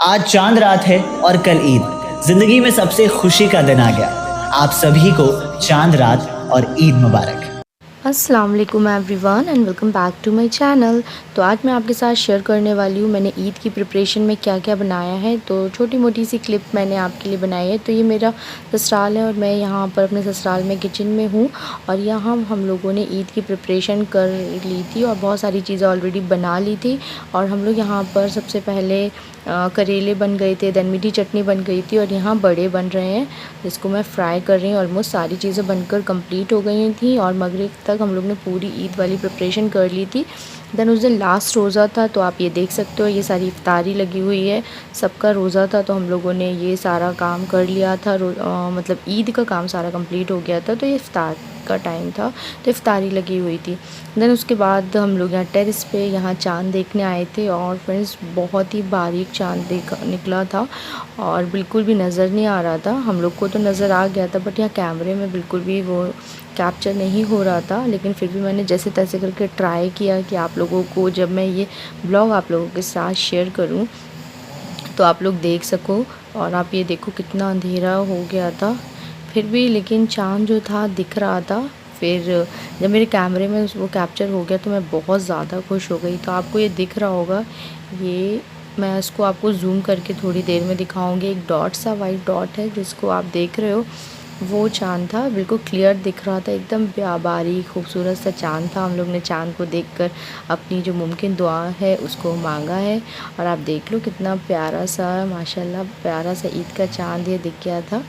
आज चांद रात है और कल ईद। जिंदगी में सबसे खुशी का दिन आ गया। आप सभी को चांद रात और ईद मुबारक। अस्सलाम वालेकुम everyone and welcome back to my channel. तो आज मैं आपके साथ शेयर करने वाली हूँ मैंने ईद की प्रिपरेशन में क्या क्या बनाया है। तो छोटी मोटी सी क्लिप मैंने आपके लिए बनाई है। तो ये मेरा ससुराल है और मैं यहाँ पर अपने ससुराल में किचन में हूँ और यहाँ हम लोगों ने ईद की प्रिपरेशन कर ली थी और बहुत सारी चीज़ें ऑलरेडी बना ली थी। और हम लोग यहाँ पर सबसे पहले करेले बन गए थे, देन मीठी चटनी बन गई थी और यहाँ बड़े बन रहे हैं जिसको मैं फ्राई कर रही हूँ। ऑलमोस्ट सारी चीज़ें बनकर कंप्लीट हो गई थी और मगरिब तक हम लोग ने पूरी ईद वाली प्रिपरेशन कर ली थी। देन उस दिन लास्ट रोज़ा था तो आप ये देख सकते हो ये सारी इफ्तारी लगी हुई है। सबका रोज़ा था तो हम लोगों ने ये सारा काम कर लिया था। मतलब ईद का काम सारा कंप्लीट हो गया था तो ये इफ्तार का टाइम था तो इफ्तारी लगी हुई थी। देन उसके बाद हम लोग यहाँ टेरेस पे यहाँ चाँद देखने आए थे और फ्रेंड्स बहुत ही बारीक चाँद निकला था और बिल्कुल भी नज़र नहीं आ रहा था। हम लोग को तो नज़र आ गया था बट यहाँ कैमरे में बिल्कुल भी वो कैप्चर नहीं हो रहा था। लेकिन फिर भी मैंने जैसे तैसे करके ट्राई किया कि आप लोगों को जब मैं ये ब्लॉग आप लोगों के साथ शेयर करूं तो आप लोग देख सको। और आप ये देखो कितना अंधेरा हो गया था फिर भी लेकिन चाँद जो था दिख रहा था। फिर जब मेरे कैमरे में वो कैप्चर हो गया तो मैं बहुत ज़्यादा खुश हो गई। तो आपको ये दिख रहा होगा, ये मैं इसको आपको जूम करके थोड़ी देर में दिखाऊंगी। एक डॉट सा वाइट डॉट है जिसको आप देख रहे हो, वो चाँद था। बिल्कुल क्लियर दिख रहा था, एकदम बारीक खूबसूरत सा चाँद था। हम लोग ने चाँद को देखकर अपनी जो मुमकिन दुआ है उसको मांगा है। और आप देख लो कितना प्यारा सा माशाल्लाह प्यारा सा ईद का चाँद ये दिख गया था।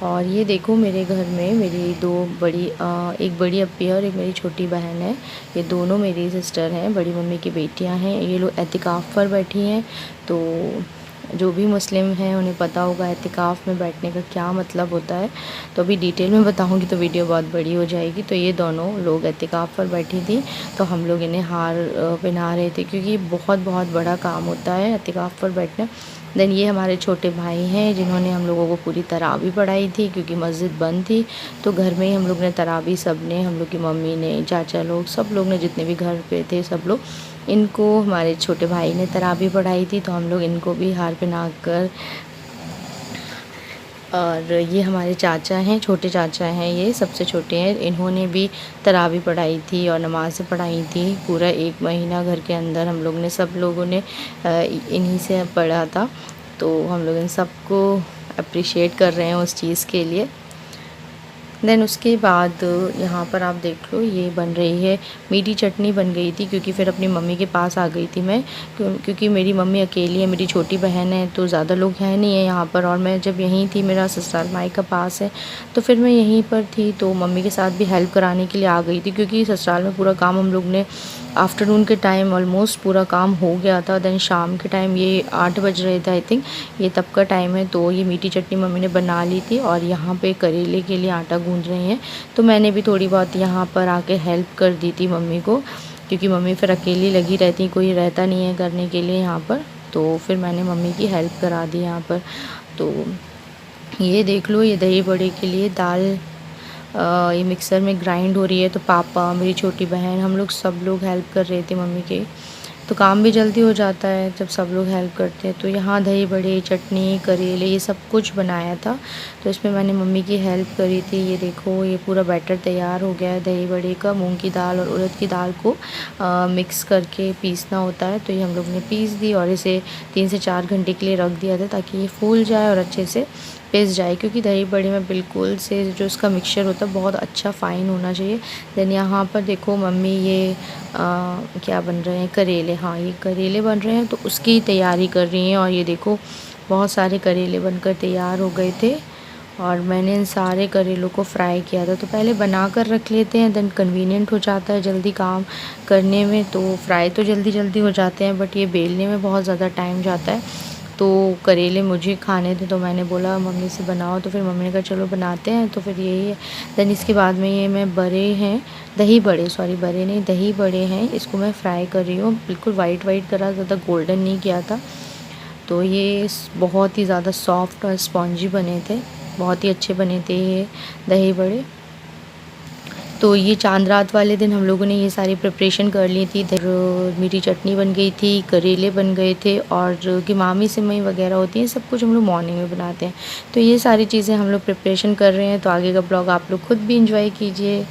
और ये देखो मेरे घर में मेरी दो बड़ी एक बड़ी अप्पी है और एक मेरी छोटी बहन है। ये दोनों मेरी सिस्टर हैं, बड़ी मम्मी की बेटियां हैं। ये लोग एतिकाफ़ पर बैठी हैं। तो जो भी मुस्लिम हैं उन्हें पता होगा एतिकाफ़ में बैठने का क्या मतलब होता है। तो अभी डिटेल में बताऊंगी तो वीडियो बहुत बड़ी हो जाएगी। तो ये दोनों लोग एतिकाफ़ पर बैठी थी तो हम लोग इन्हें हार पहना रहे थे क्योंकि बहुत बहुत बड़ा काम होता है एतिकाफ़ पर बैठना। देन ये हमारे छोटे भाई हैं जिन्होंने हम लोगों को पूरी तरावी पढ़ाई थी क्योंकि मस्जिद बंद थी। तो घर में ही हम लोग ने तरावी, सब ने, हम लोग की मम्मी ने, चाचा लोग, सब लोग ने, जितने भी घर पे थे सब लोग, इनको हमारे छोटे भाई ने तरावी पढ़ाई थी तो हम लोग इनको भी हार पहना कर। और ये हमारे चाचा हैं, छोटे चाचा हैं, ये सबसे छोटे हैं, इन्होंने भी तरावी पढ़ाई थी और नमाज़ें पढ़ाई थी। पूरा 1 महीना घर के अंदर हम लोग ने, सब लोगों ने इन्हीं से पढ़ा था। तो हम लोग इन सबको अप्रिशिएट कर रहे हैं उस चीज़ के लिए। देन उसके बाद यहाँ पर आप देख लो ये बन रही है मीठी चटनी बन गई थी क्योंकि फिर अपनी मम्मी के पास आ गई थी मैं, क्योंकि मेरी मम्मी अकेली है, मेरी छोटी बहन है तो ज़्यादा लोग हैं नहीं है यहाँ पर। और मैं जब यहीं थी, मेरा ससुराल मायका पास है, तो फिर मैं यहीं पर थी तो मम्मी के साथ भी हेल्प कराने के लिए आ गई थी क्योंकि ससुराल में पूरा काम हम लोग ने आफ्टरनून के टाइम ऑलमोस्ट पूरा काम हो गया था। देन शाम के टाइम ये 8 बज रहे थे आई थिंक, ये तब का टाइम है। तो ये मीठी चटनी मम्मी ने बना ली थी और यहाँ पे करेले के लिए आटा गूंद रही हैं। तो मैंने भी थोड़ी बहुत यहाँ पर आके हेल्प कर दी थी मम्मी को क्योंकि मम्मी फिर अकेली लगी रहती, कोई रहता नहीं है करने के लिए यहाँ पर। तो फिर मैंने मम्मी की हेल्प करा दी यहाँ पर। तो ये देख लो ये दही बड़े के लिए दाल ये मिक्सर में ग्राइंड हो रही है। तो पापा, मेरी छोटी बहन, हम लोग सब लोग हेल्प कर रहे थे मम्मी के। तो काम भी जल्दी हो जाता है जब सब लोग हेल्प करते हैं। तो यहाँ दही बड़े, चटनी, करेले, ये सब कुछ बनाया था तो इसमें मैंने मम्मी की हेल्प करी थी। ये देखो ये पूरा बैटर तैयार हो गया है दही बड़े का। मूंग की दाल और उड़द की दाल को मिक्स करके पीसना होता है। तो ये हम लोग ने पीस दी और इसे 3 से 4 घंटे के लिए रख दिया था ताकि ये फूल जाए और अच्छे से पिस जाए क्योंकि दही बड़े में बिल्कुल से जो इसका मिक्सचर होता है बहुत अच्छा फ़ाइन होना चाहिए। देन यहाँ पर देखो मम्मी ये क्या बन रहे हैं, करेले, हाँ ये करेले बन रहे हैं तो उसकी तैयारी कर रही हैं। और ये देखो बहुत सारे करेले बनकर तैयार हो गए थे और मैंने इन सारे करेलों को फ्राई किया था। तो पहले बना कर रख लेते हैं, देन कन्वीनियंट हो जाता है जल्दी काम करने में। तो फ्राई तो जल्दी जल्दी हो जाते हैं बट ये बेलने में बहुत ज़्यादा टाइम जाता है। तो करेले मुझे खाने थे तो मैंने बोला मम्मी से बनाओ, तो फिर मम्मी ने कहा चलो बनाते हैं। तो फिर यही है। देन इसके बाद में ये मैं बड़े हैं, दही बड़े, सॉरी बड़े नहीं दही बड़े हैं, इसको मैं फ्राई कर रही हूँ। बिल्कुल वाइट वाइट करा, ज़्यादा गोल्डन नहीं किया था। तो ये बहुत ही ज़्यादा सॉफ्ट और स्पॉन्जी बने थे, बहुत ही अच्छे बने थे ये दही बड़े। तो ये चांद रात वाले दिन हम लोगों ने ये सारी प्रिपरेशन कर ली थी। मीठी चटनी बन गई थी, करेले बन गए थे और जो गिमामी सिमई वगैरह होती हैं सब कुछ हम लोग मॉर्निंग में बनाते हैं। तो ये सारी चीज़ें हम लोग प्रिपरेशन कर रहे हैं। तो आगे का ब्लॉग आप लोग खुद भी इंजॉय कीजिए।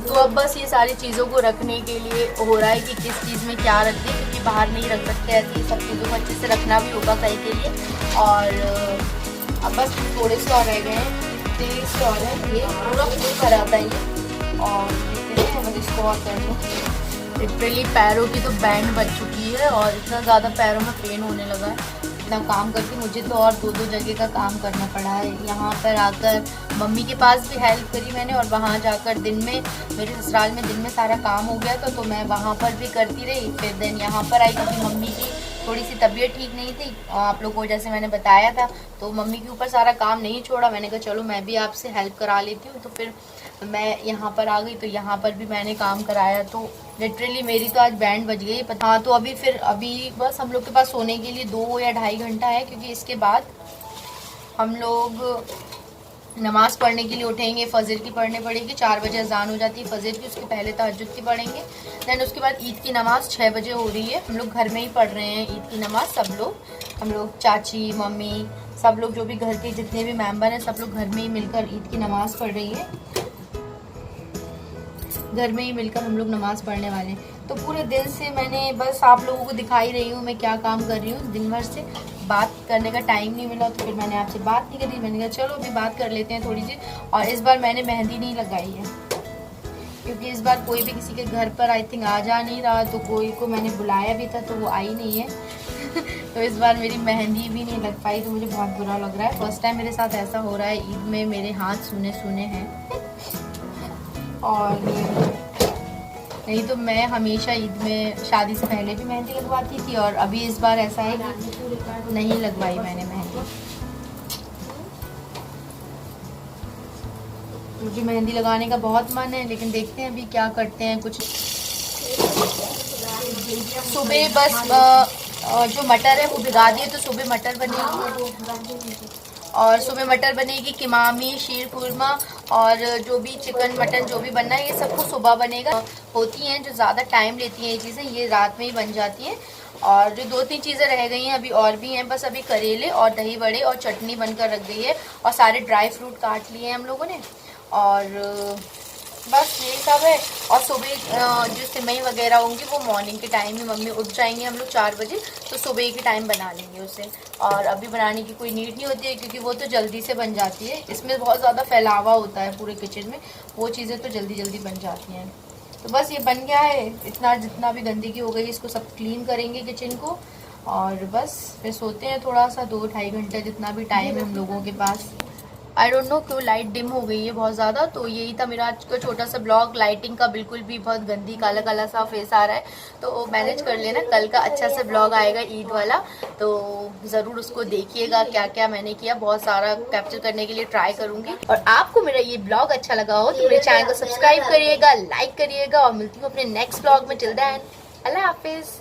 तो अब बस ये सारी चीज़ों को रखने के लिए हो रहा है कि किस चीज़ में क्या रख दें, क्योंकि बाहर नहीं रख सकते ऐसी सब चीज़ों को अच्छे से रखना भी होगा सही के लिए। और अब बस थोड़े से और रह गए हैं, 23 और है, ये पूरा फुल भरा था ये। और देखते हैं मैं इसको और कर लूँ। लिटरली पैरों की तो बैंड बच चुकी है और इतना ज़्यादा पैरों में पेन होने लगा है इतना काम करके। मुझे तो और 2-2 जगह का काम करना पड़ा है। यहाँ पर आकर मम्मी के पास भी हेल्प करी मैंने, और वहाँ जाकर दिन में मेरे ससुराल में दिन में सारा काम हो गया था तो मैं वहाँ पर भी करती रही। फिर दिन यहाँ पर आई क्योंकि मम्मी की थोड़ी सी तबीयत ठीक नहीं थी, आप लोगों को जैसे मैंने बताया था। तो मम्मी के ऊपर सारा काम नहीं छोड़ा, मैंने कहा चलो मैं भी आपसे हेल्प करा लेती हूँ। तो फिर मैं यहाँ पर आ गई, तो यहाँ पर भी मैंने काम कराया। तो लिटरली मेरी तो आज बैंड बज गई। हाँ, तो अभी बस हम लोग के पास सोने के लिए 2 या 2.5 घंटा है, क्योंकि इसके बाद हम लोग नमाज़ पढ़ने के लिए उठेंगे। फजर की पढ़ने पड़ेगी, 4 बजे अजान हो जाती है फजर की, उसके पहले तहज्जुद की पढ़ेंगे। दैन उसके बाद ईद की नमाज़ 6 बजे हो रही है। हम लोग घर में ही पढ़ रहे हैं ईद की नमाज़, सब लोग, हम लोग चाची मम्मी सब लोग जो भी घर के जितने भी मेंबर हैं सब लोग घर में ही मिलकर ईद की नमाज़ पढ़ रही है। घर में ही मिलकर हम लोग नमाज़ पढ़ने वाले हैं। तो पूरे दिन से मैंने बस आप लोगों को दिखाई रही हूँ मैं क्या काम कर रही हूँ। दिन भर से बात करने का टाइम नहीं मिला, तो फिर मैंने आपसे बात नहीं करी। मैंने कहा चलो अभी बात कर लेते हैं थोड़ी सी। और इस बार मैंने मेहंदी नहीं लगाई है, क्योंकि इस बार कोई भी किसी के घर पर आई थिंक आ जा नहीं रहा। तो कोई को मैंने बुलाया भी था तो वो आई नहीं है तो इस बार मेरी मेहंदी भी नहीं लग पाई, तो मुझे बहुत बुरा लग रहा है। फर्स्ट टाइम मेरे साथ ऐसा हो रहा है, ईद में मेरे हाथ सूने सूने हैं। और नहीं तो मैं हमेशा ईद में शादी से पहले भी मेहंदी लगवाती थी, और अभी इस बार ऐसा है कि नहीं लगवाई मैंने मेहंदी। मुझे मेहंदी लगाने का बहुत मन है, लेकिन देखते हैं अभी क्या करते हैं। कुछ सुबह बस जो मटर है वो भिगा दिए, तो सुबह मटर बनेगी, और सुबह मटर बनेगी, किमामी, शीर खुरमा और जो भी चिकन मटन जो भी बनना है ये सबको सुबह बनेगा। होती हैं जो ज़्यादा टाइम लेती हैं ये चीज़ें, ये रात में ही बन जाती हैं। और जो 2-3 चीज़ें रह गई हैं अभी और भी हैं, बस अभी करेले और दही बड़े और चटनी बनकर रख गई है, और सारे ड्राई फ्रूट काट लिए हैं हम लोगों ने, और बस यही सब है। और सुबह जो सिमई वगैरह होंगी वो मॉर्निंग के टाइम ही मम्मी उठ जाएंगे, हम लोग 4 बजे, तो सुबह के टाइम बना लेंगे उसे। और अभी बनाने की कोई नीड नहीं होती है, क्योंकि वो तो जल्दी से बन जाती है। इसमें बहुत ज़्यादा फैलावा होता है पूरे किचन में, वो चीज़ें तो जल्दी जल्दी बन जाती हैं। तो बस ये बन गया है। इतना जितना भी गंदगी हो गई इसको सब क्लीन करेंगे किचन को, और बस फिर सोते हैं थोड़ा सा 2-2.5 घंटे जितना भी टाइम है हम लोगों के पास। आई डोंट नो क्यों लाइट डिम हो गई है बहुत ज़्यादा। तो यही था मेरा आज का छोटा सा ब्लॉग। लाइटिंग का बिल्कुल भी बहुत गंदी काला काला सा फेस आ रहा है, तो मैनेज कर लेना। कल का अच्छा सा ब्लॉग आएगा ईद वाला, तो ज़रूर उसको देखिएगा। क्या क्या मैंने किया बहुत सारा कैप्चर करने के लिए ट्राई करूँगी। और आपको मेरा ये ब्लॉग अच्छा लगा हो तो मेरे चैनल को सब्सक्राइब करिएगा, लाइक करिएगा, और मिलती हूँ अपने नेक्स्ट ब्लॉग में। टिल देन अल्लाह हाफिज़।